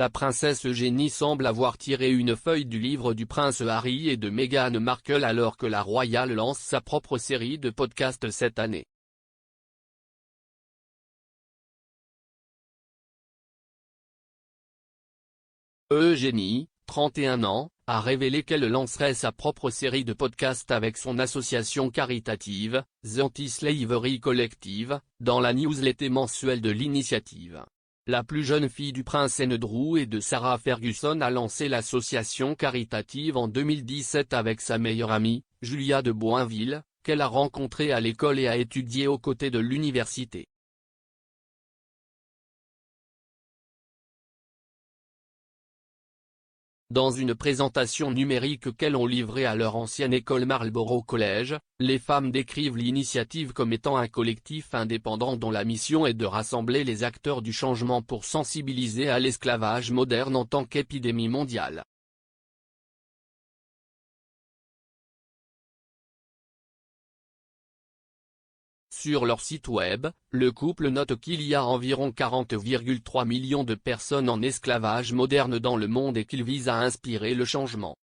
la princesse Eugénie semble avoir tiré une feuille du livre du prince Harry et de Meghan Markle alors que la royale lance sa propre série de podcasts cette année. Eugénie, 31 ans, a révélé qu'elle lancerait sa propre série de podcasts avec son association caritative, The Anti-Slavery Collective, dans la newsletter mensuelle de l'initiative. La plus jeune fille du prince Andrew et de Sarah Ferguson a lancé l'association caritative en 2017 avec sa meilleure amie, Julia de Boinville, qu'elle a rencontrée à l'école et a étudié aux côtés de l'université. Dans une présentation numérique qu'elles ont livrée à leur ancienne école Marlborough College, les femmes décrivent l'initiative comme étant un collectif indépendant dont la mission est de rassembler les acteurs du changement pour sensibiliser à l'esclavage moderne en tant qu'épidémie mondiale. Sur leur site web, le couple note qu'il y a environ 40,3 millions de personnes en esclavage moderne dans le monde et qu'ils visent à inspirer le changement.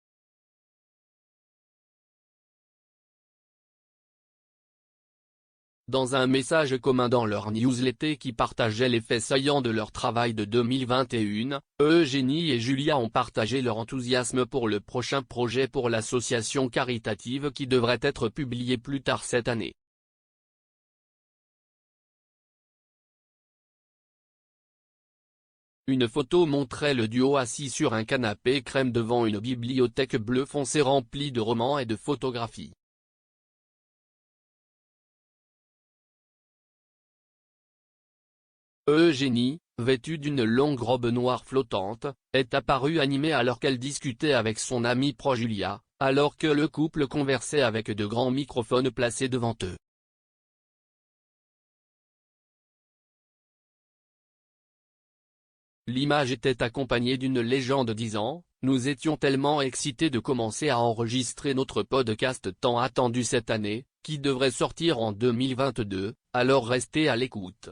Dans un message commun dans leur newsletter qui partageait les faits saillants de leur travail de 2021, Eugénie et Julia ont partagé leur enthousiasme pour le prochain projet pour l'association caritative qui devrait être publié plus tard cette année. Une photo montrait le duo assis sur un canapé crème devant une bibliothèque bleu foncé remplie de romans et de photographies. Eugénie, vêtue d'une longue robe noire flottante, est apparue animée alors qu'elle discutait avec son amie proche Julia, alors que le couple conversait avec de grands microphones placés devant eux. L'image était accompagnée d'une légende disant « Nous étions tellement excités de commencer à enregistrer notre podcast tant attendu cette année, qui devrait sortir en 2022, alors restez à l'écoute. »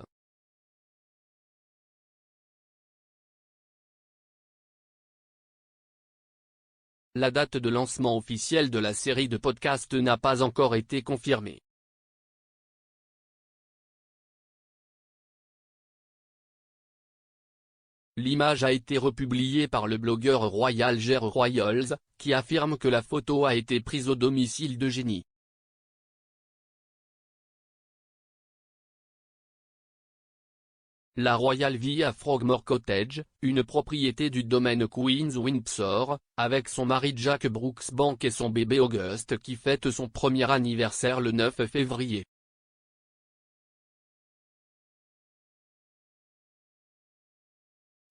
La date de lancement officielle de la série de podcasts n'a pas encore été confirmée. L'image a été republiée par le blogueur royal Ger Royals, qui affirme que la photo a été prise au domicile d'Eugénie. La royale vit à Frogmore Cottage, une propriété du domaine Queen's Windsor, avec son mari Jack Brooksbank et son bébé Auguste qui fête son premier anniversaire le 9 février.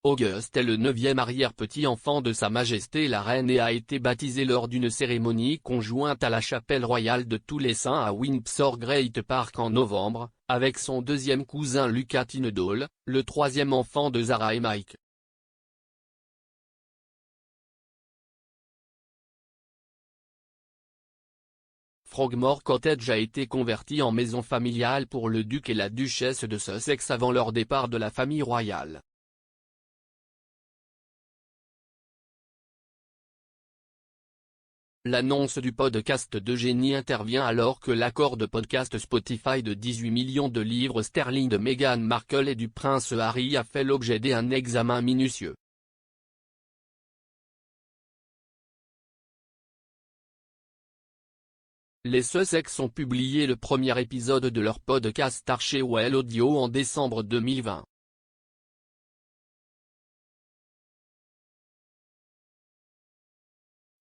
Auguste est le 9e arrière-petit-enfant de Sa Majesté la Reine et a été baptisé lors d'une cérémonie conjointe à la chapelle royale de Tous les Saints à Windsor Great Park en novembre, avec son deuxième cousin Lucas Tynedale, le troisième enfant de Zara et Mike. Frogmore Cottage a été converti en maison familiale pour le duc et la duchesse de Sussex avant leur départ de la famille royale. L'annonce du podcast d'Eugénie intervient alors que l'accord de podcast Spotify de 18 millions de livres sterling de Meghan Markle et du prince Harry a fait l'objet d'un examen minutieux. Les Sussex ont publié le premier épisode de leur podcast Archewell Audio en décembre 2020.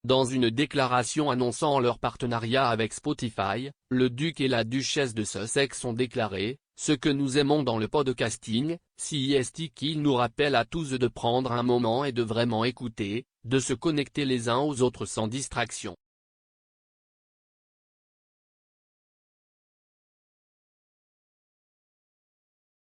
Dans une déclaration annonçant leur partenariat avec Spotify, le duc et la duchesse de Sussex ont déclaré « Ce que nous aimons dans le podcasting, c'est qu'il nous rappelle à tous de prendre un moment et de vraiment écouter, de se connecter les uns aux autres sans distraction. »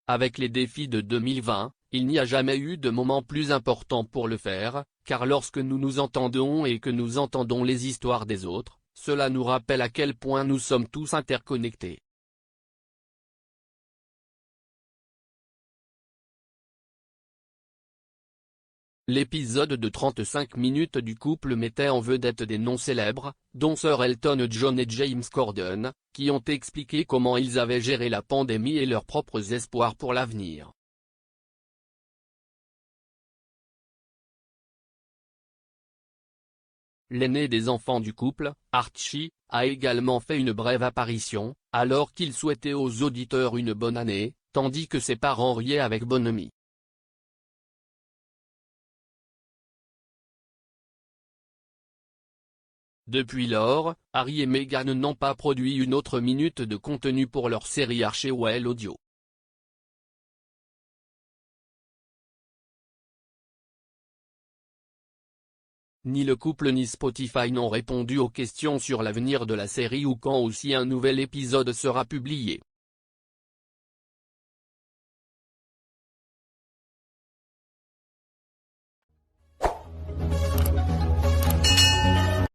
Avec les défis de 2020, il n'y a jamais eu de moment plus important pour le faire, car lorsque nous nous entendons et que nous entendons les histoires des autres, cela nous rappelle à quel point nous sommes tous interconnectés. L'épisode de 35 minutes du couple mettait en vedette des noms célèbres, dont Sir Elton John et James Corden, qui ont expliqué comment ils avaient géré la pandémie et leurs propres espoirs pour l'avenir. L'aîné des enfants du couple, Archie, a également fait une brève apparition, alors qu'il souhaitait aux auditeurs une bonne année, tandis que ses parents riaient avec bonhomie. Depuis lors, Harry et Meghan n'ont pas produit une autre minute de contenu pour leur série Archewell Audio. Ni le couple ni Spotify n'ont répondu aux questions sur l'avenir de la série ou quand aussi un nouvel épisode sera publié.